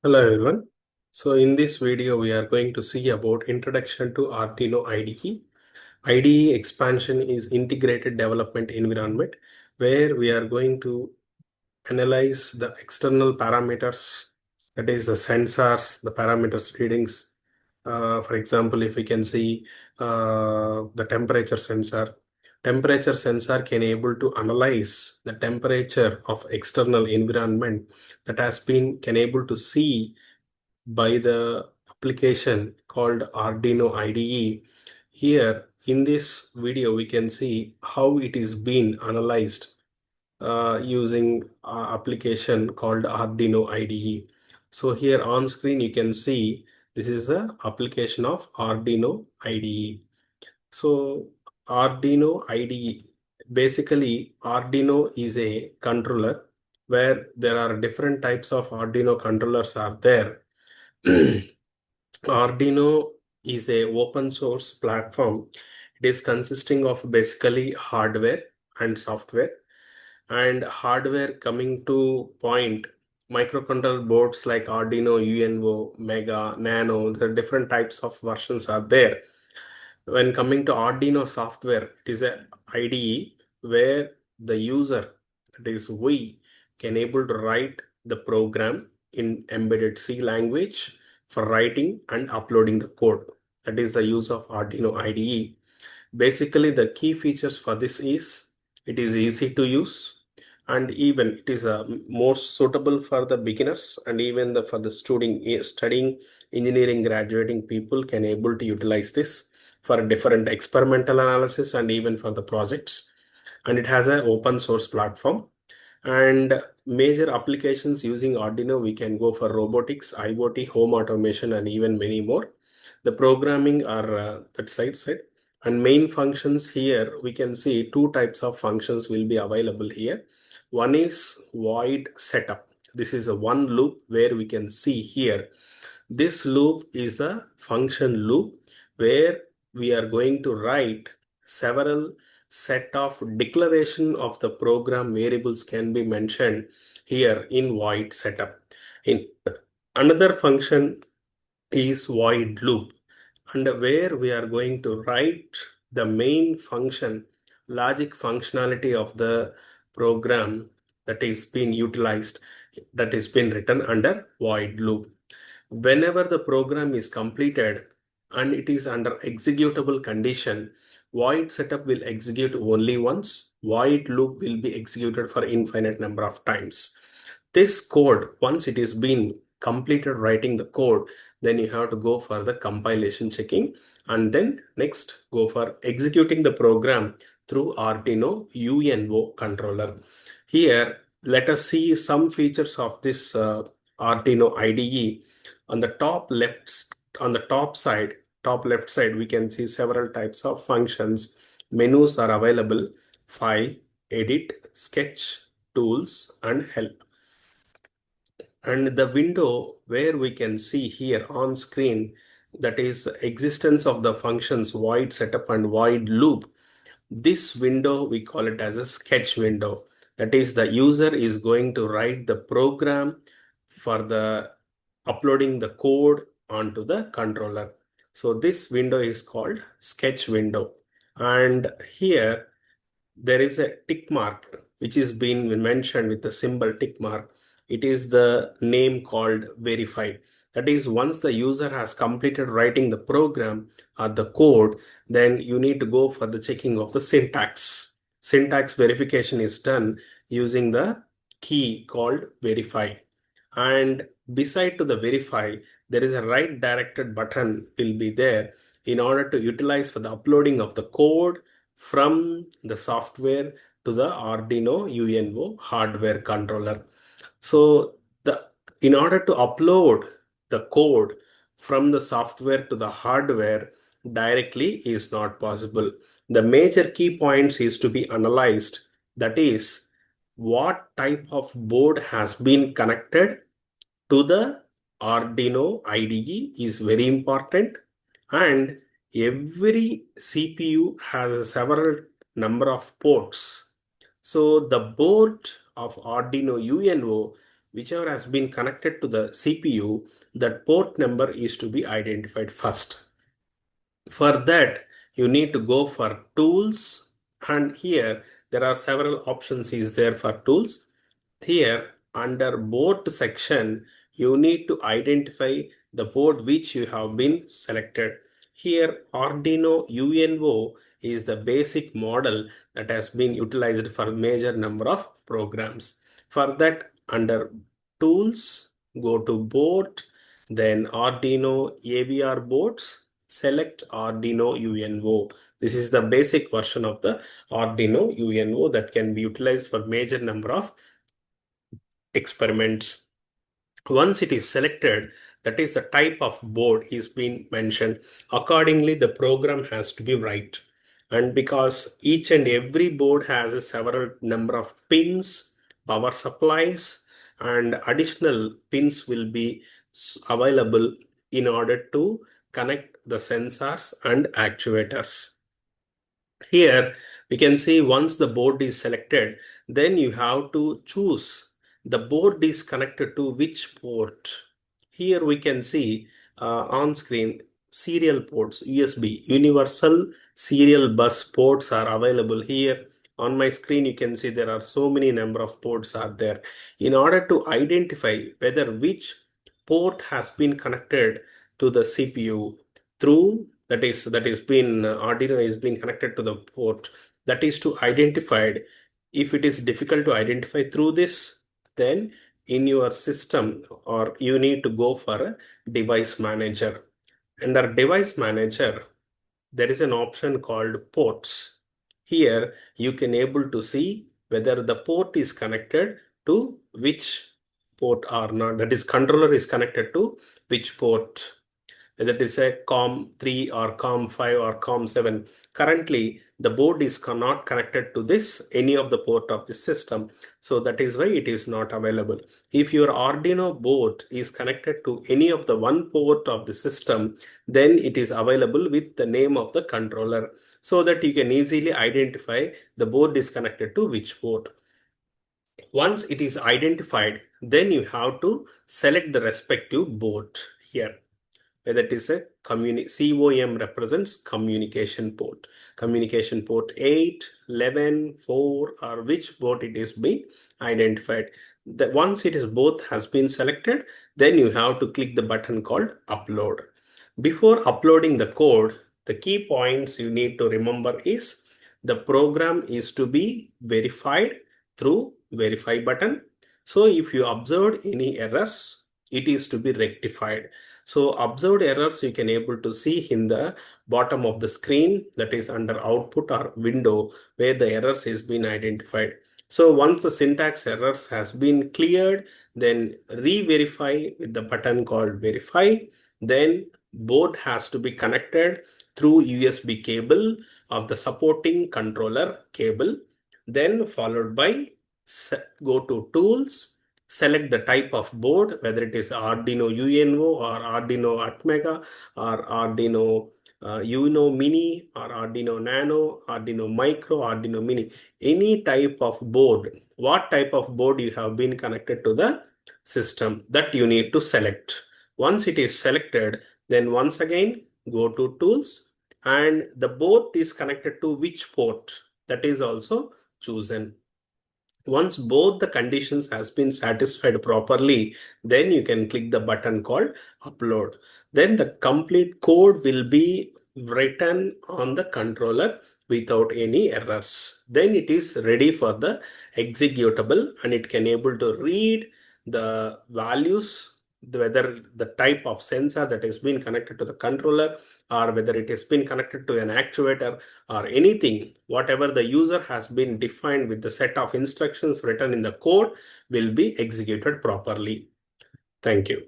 Hello everyone. So in this video we are going to see about introduction to Arduino IDE. IDE expansion is integrated development environment where we are going to analyze the external parameters, that is the sensors, the parameters readings. For example, if we can see the temperature sensor can able to analyze the temperature of external environment that has been can able to see by the application called Arduino IDE. Here in this video, we can see how it is being analyzed using application called Arduino IDE. So here on screen, you can see this is the application of Arduino IDE. So Arduino IDE, basically Arduino is a controller where there are different types of Arduino controllers are there. Arduino is a open source platform. It is consisting of basically hardware and software. And hardware coming to point, microcontroller boards like Arduino, UNO, Mega, Nano, the different types of versions are there. When coming to Arduino software, it is a IDE where the user, that is we, can able to write the program in embedded C language for writing and uploading the code. That is the use of Arduino IDE. Basically, the key features for this is it is easy to use and even it is more suitable for the beginners and even for the studying engineering graduating people can able to utilize this for different experimental analysis and even for the projects. And it has an open source platform and major applications using Arduino. We can go for robotics, IoT, home automation, and even many more. The programming are that side. And main functions here, we can see two types of functions will be available here. One is void setup. This is a one loop where we can see here. This loop is a function loop where we are going to write several set of declaration of the program variables can be mentioned here in void setup. In another function is void loop, and where we are going to write the main function logic functionality of the program that is being utilized, that is being written under void loop. Whenever the program is completed and it is under executable condition, void setup will execute only once. Void loop will be executed for infinite number of times. This code, once it is been completed writing the code, then you have to go for the compilation checking and then next go for executing the program through Arduino UNO controller. Here, let us see some features of this Arduino IDE. On the top left side, we can see several types of functions. Menus are available: file, edit, sketch, tools, and help. And the window where we can see here on screen, that is existence of the functions void setup and void loop. This window we call it as a sketch window. That is, the user is going to write the program for the uploading the code onto the controller. So this window is called sketch window. And here there is a tick mark which is being mentioned with the symbol tick mark. It is the name called verify. That is, once the user has completed writing the program or the code, then you need to go for the checking of the syntax. Syntax verification is done using the key called verify. And beside to the verify, there is a right directed button will be there in order to utilize for the uploading of the code from the software to the Arduino UNO hardware controller. So in order to upload the code from the software to the hardware directly is not possible. The major key points is to be analyzed. That is, what type of board has been connected to the Arduino IDE is very important, and every CPU has several number of ports. So the board of Arduino UNO whichever has been connected to the CPU, that port number is to be identified first. For that, you need to go for tools, and here there are several options is there for tools. Here under board section, you need to identify the board which you have been selected. Here Arduino UNO is the basic model that has been utilized for major number of programs. For that, under tools, go to board, then Arduino AVR boards, select Arduino UNO. This is the basic version of the Arduino UNO that can be utilized for major number of experiments. Once it is selected, that is the type of board is being mentioned. Accordingly, the program has to be right. And because each and every board has a several number of pins, power supplies, and additional pins will be available in order to connect the sensors and actuators. Here we can see once the board is selected, then you have to choose the board is connected to which port. Here we can see on screen serial ports, USB, universal serial bus ports are available here. On my screen, you can see there are so many number of ports are there. In order to identify whether which port has been connected to the CPU through that is been Arduino is being connected to the port, that is to identified. If it is difficult to identify through this, then in your system or you need to go for a device manager. Under device manager, there is an option called ports. Here you can able to see whether the port is connected to which port or not. That is controller is connected to which port, whether it is a COM3 or COM5 or COM7. Currently, the board is not connected to this, any of the port of the system. So that is why it is not available. If your Arduino board is connected to any of the one port of the system, then it is available with the name of the controller so that you can easily identify the board is connected to which port. Once it is identified, then you have to select the respective board here. Whether it is a COM represents communication port. Communication port 8, 11, 4 or which port it is being identified. Once it is both has been selected, then you have to click the button called upload. Before uploading the code, the key points you need to remember is the program is to be verified through verify button. So if you observed any errors, it is to be rectified. So observed errors you can able to see in the bottom of the screen, that is under output or window where the errors is been identified. So once the syntax errors has been cleared, then re-verify with the button called verify. Then board has to be connected through USB cable of the supporting controller cable. Then followed by go to tools, select the type of board, whether it is Arduino UNO or Arduino Atmega or Arduino Uno Mini or Arduino Nano, Arduino Micro, Arduino Mini, any type of board. What type of board you have been connected to the system, that you need to select. Once it is selected, then once again go to tools and the board is connected to which port, that is also chosen. Once both the conditions has been satisfied properly, then you can click the button called upload. Then the complete code will be written on the controller without any errors. Then it is ready for the executable and it can able to read the values, whether the type of sensor that has been connected to the controller or whether it has been connected to an actuator or anything, whatever the user has been defined with the set of instructions written in the code will be executed properly. Thank you.